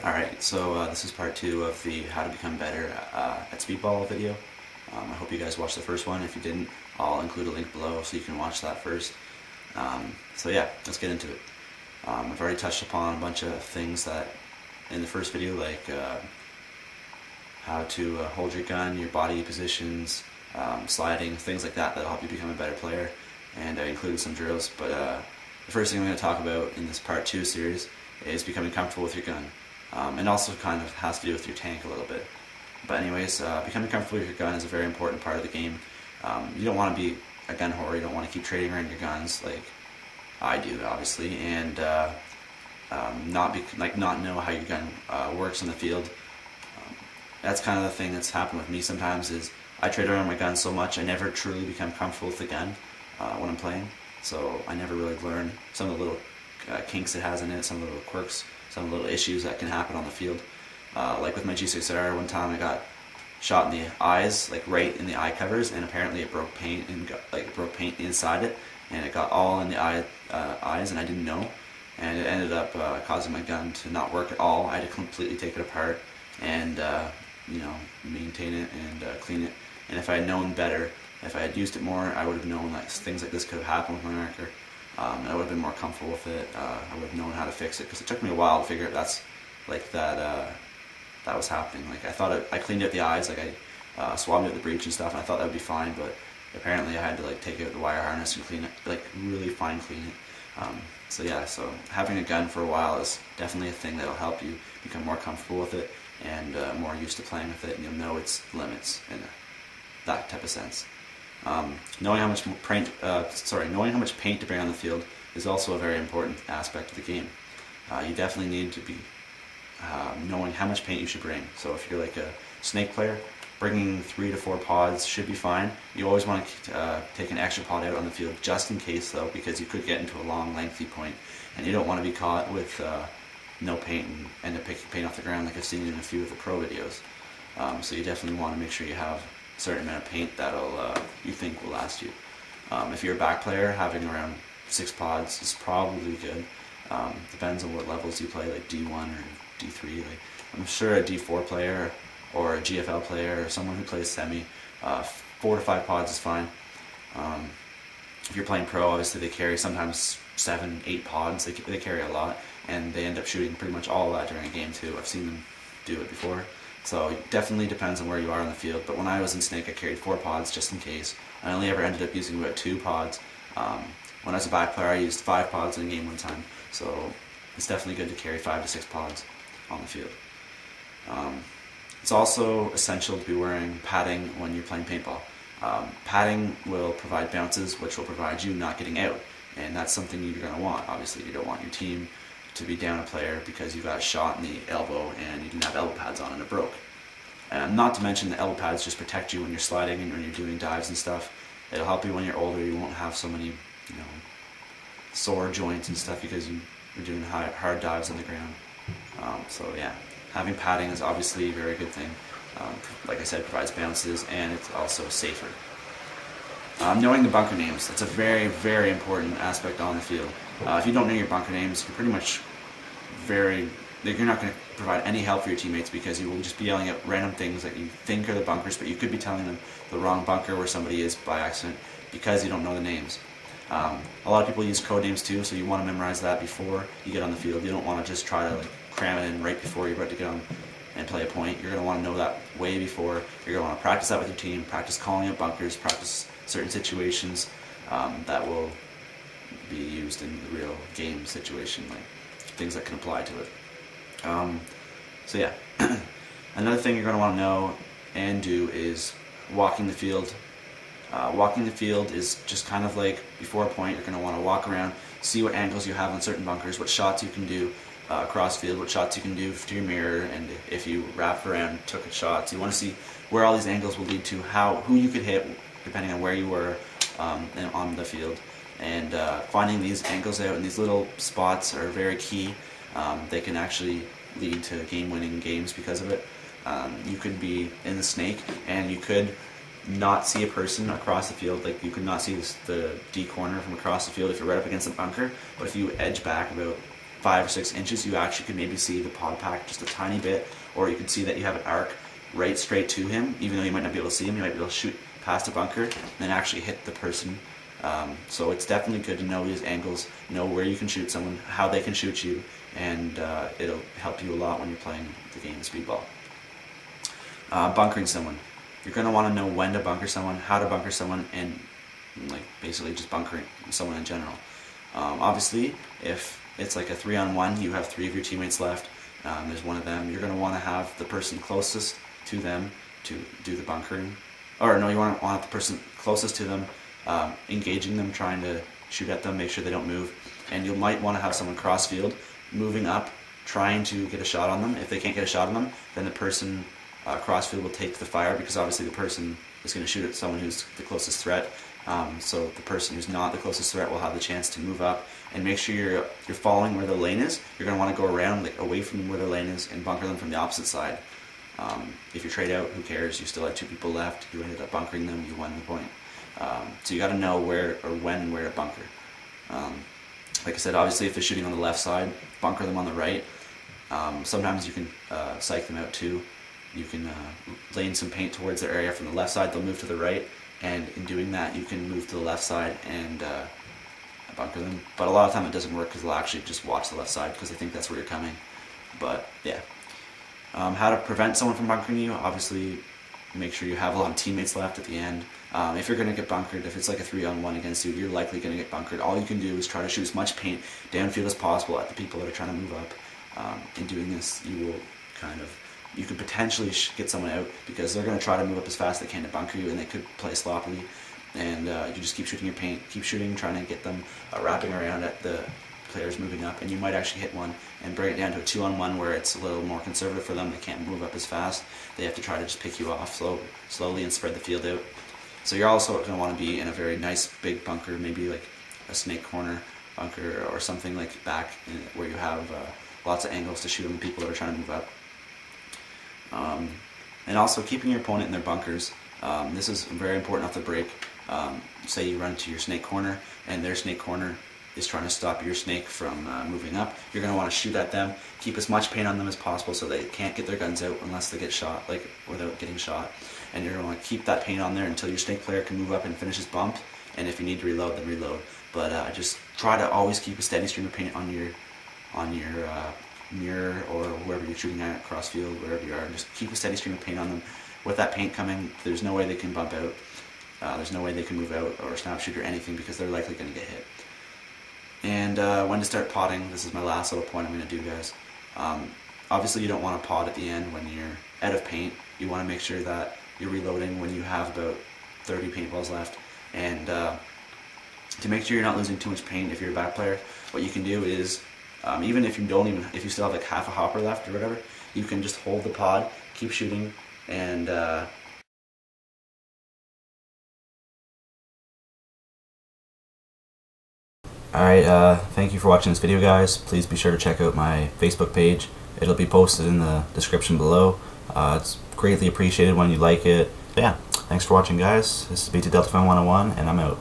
Alright, so this is part 2 of the How to Become Better at Speedball video. I hope you guys watched the first one. If you didn't, I'll include a link below so you can watch that first. So yeah, let's get into it. I've already touched upon a bunch of things that in the first video, like how to hold your gun, your body positions, sliding, things like that that'll help you become a better player. And I included some drills, but the first thing I'm going to talk about in this part 2 series is becoming comfortable with your gun. And also kind of has to do with your tank a little bit. But anyways, becoming comfortable with your gun is a very important part of the game. You don't want to be a gun whore, you don't want to keep trading around your guns like I do, obviously, and not know how your gun works in the field. That's kind of the thing that's happened with me sometimes is I trade around my gun so much I never truly become comfortable with the gun when I'm playing. So I never really learn some of the little kinks it has in it, some of the little quirks, some of the little issues that can happen on the field. Like with my G6R, one time I got shot in the eyes, like right in the eye covers, and apparently it broke paint and it broke paint inside it, and it got all in the eyes, and I didn't know, and it ended up causing my gun to not work at all. I had to completely take it apart and maintain it and clean it. And if I had known better, if I had used it more, I would have known that things like this could have happened with my marker. And I would have been more comfortable with it. I would have known how to fix it, because it took me a while to figure out that was happening. Like I thought I cleaned out the eyes, like I swabbed out the breech and stuff, and I thought that would be fine, but apparently I had to like take out the wire harness and clean it, like really fine clean it. So yeah, so having a gun for a while is definitely a thing that'll help you become more comfortable with it and more used to playing with it, and you'll know its limits in that type of sense. Knowing how much paint to bring on the field is also a very important aspect of the game. You definitely need to be knowing how much paint you should bring. So if you're like a snake player, bringing 3 to 4 pods should be fine. You always want to take an extra pod out on the field just in case, though, because you could get into a long, lengthy point, and you don't want to be caught with no paint and end up picking paint off the ground like I've seen in a few of the pro videos. So you definitely want to make sure you have a certain amount of paint that'll you think will last you. If you're a back player, having around 6 pods is probably good. Depends on what levels you play, like D1 or D3. Like I'm sure a D4 player or a GFL player or someone who plays semi, 4 to 5 pods is fine. If you're playing pro, obviously they carry sometimes 7, 8 pods. They carry a lot, and they end up shooting pretty much all of that during a game too. I've seen them do it before. So it definitely depends on where you are on the field. But when I was in Snake, I carried 4 pods just in case. I only ever ended up using about 2 pods. When I was a back player, I used 5 pods in a game one time. So it's definitely good to carry 5 to 6 pods on the field. It's also essential to be wearing padding when you're playing paintball. Padding will provide bounces, which will provide you not getting out. And that's something you're going to want. Obviously, you don't want your team to be down a player because you got shot in the elbow and you didn't have elbow pads on and it broke. Not to mention the elbow pads just protect you when you're sliding and when you're doing dives and stuff. It'll help you when you're older. You won't have so many, sore joints and stuff because you're doing hard dives on the ground. So yeah, having padding is obviously a very good thing. Like I said, provides bounces, and it's also safer. Knowing the bunker names, that's a very, very important aspect on the field. If you don't know your bunker names, you're pretty much you're not going to provide any help for your teammates, because you will just be yelling out random things that you think are the bunkers, but you could be telling them the wrong bunker where somebody is by accident because you don't know the names. A lot of people use code names too, so you want to memorize that before you get on the field. You don't want to just try to cram it in right before you're about to get on and play a point. You're going to want to know that way before. You're going to want to practice that with your team, practice calling out bunkers, practice certain situations that will be used in the real game situation, like things that can apply to it. So yeah, another thing you're going to want to know and do is walking the field. Walking the field is just kind of like before a point. You're going to want to walk around, see what angles you have on certain bunkers, what shots you can do across field, what shots you can do to your mirror, and if you wrap around, took a shot. So you want to see where all these angles will lead to, who you could hit depending on where you were on the field. And finding these angles out and these little spots are very key. They can actually lead to game-winning games because of it. You could be in the snake and you could not see a person across the field. Like you could not see the D corner from across the field if you're right up against the bunker, but if you edge back about 5 or 6 inches, you actually can maybe see the pod pack just a tiny bit, or you can see that you have an arc right straight to him, even though you might not be able to see him. You might be able to shoot past a bunker and then actually hit the person. So it's definitely good to know these angles, know where you can shoot someone, how they can shoot you, and it'll help you a lot when you're playing the game of Speedball. Bunkering someone. You're going to want to know when to bunker someone, how to bunker someone, and like basically just bunkering someone in general. Obviously, if it's like a 3-on-1, you have 3 of your teammates left, there's one of them, you're going to want to have the person closest to them to do the bunkering. Or no, you want the person closest to them, engaging them, trying to shoot at them, make sure they don't move. And you might want to have someone cross field, moving up, trying to get a shot on them. If they can't get a shot on them, then the person cross field will take the fire, because obviously the person is going to shoot at someone who's the closest threat. So the person who's not the closest threat will have the chance to move up, and make sure you're following where the lane is. You're going to want to go around, like away from where the lane is, and bunker them from the opposite side. If you trade out, who cares? You still had 2 people left. You ended up bunkering them. You won the point. So you got to know where or when and where to bunker. Like I said, obviously if they're shooting on the left side, bunker them on the right. Sometimes you can psych them out too. You can lane some paint towards their area from the left side. They'll move to the right, and in doing that you can move to the left side and bunker them. But a lot of time it doesn't work, because they'll actually just watch the left side because they think that's where you're coming. But yeah. How to prevent someone from bunkering you: obviously make sure you have a lot of teammates left at the end. If you're going to get bunkered, if it's like a 3-on-1 against you, you're likely going to get bunkered. All you can do is try to shoot as much paint downfield as possible at the people that are trying to move up. In doing this, you could potentially get someone out, because they're going to try to move up as fast as they can to bunker you, and they could play sloppily. And you just keep shooting your paint, keep shooting, trying to get them wrapping around at the players moving up, and you might actually hit one and bring it down to a 2-on-1 where it's a little more conservative for them. They can't move up as fast. They have to try to just pick you off slowly and spread the field out. So you're also going to want to be in a very nice big bunker, maybe like a snake corner bunker or something like back where you have lots of angles to shoot on the people that are trying to move up. And also keeping your opponent in their bunkers. This is very important off the break. Say you run to your snake corner and their snake corner is trying to stop your snake from moving up. You're going to want to shoot at them, keep as much paint on them as possible so they can't get their guns out unless they get shot, like without getting shot. And you're going to want to keep that paint on there until your snake player can move up and finish his bump. And if you need to reload, then reload. But just try to always keep a steady stream of paint on your mirror or wherever you're shooting at, cross field, wherever you are. Just keep a steady stream of paint on them. With that paint coming, there's no way they can bump out. There's no way they can move out or snap shoot or anything, because they're likely going to get hit. And when to start potting, this is my last little point I'm going to do, guys. Obviously you don't want to pot at the end when you're out of paint. You want to make sure that you're reloading when you have about 30 paintballs left. And to make sure you're not losing too much paint, if you're a back player, what you can do is, even if you still have like half a hopper left or whatever, you can just hold the pod, keep shooting, and Alright, thank you for watching this video, guys. Please be sure to check out my Facebook page. It'll be posted in the description below. It's greatly appreciated when you like it. Yeah, thanks for watching, guys. This is BT Delta Fan 101, and I'm out.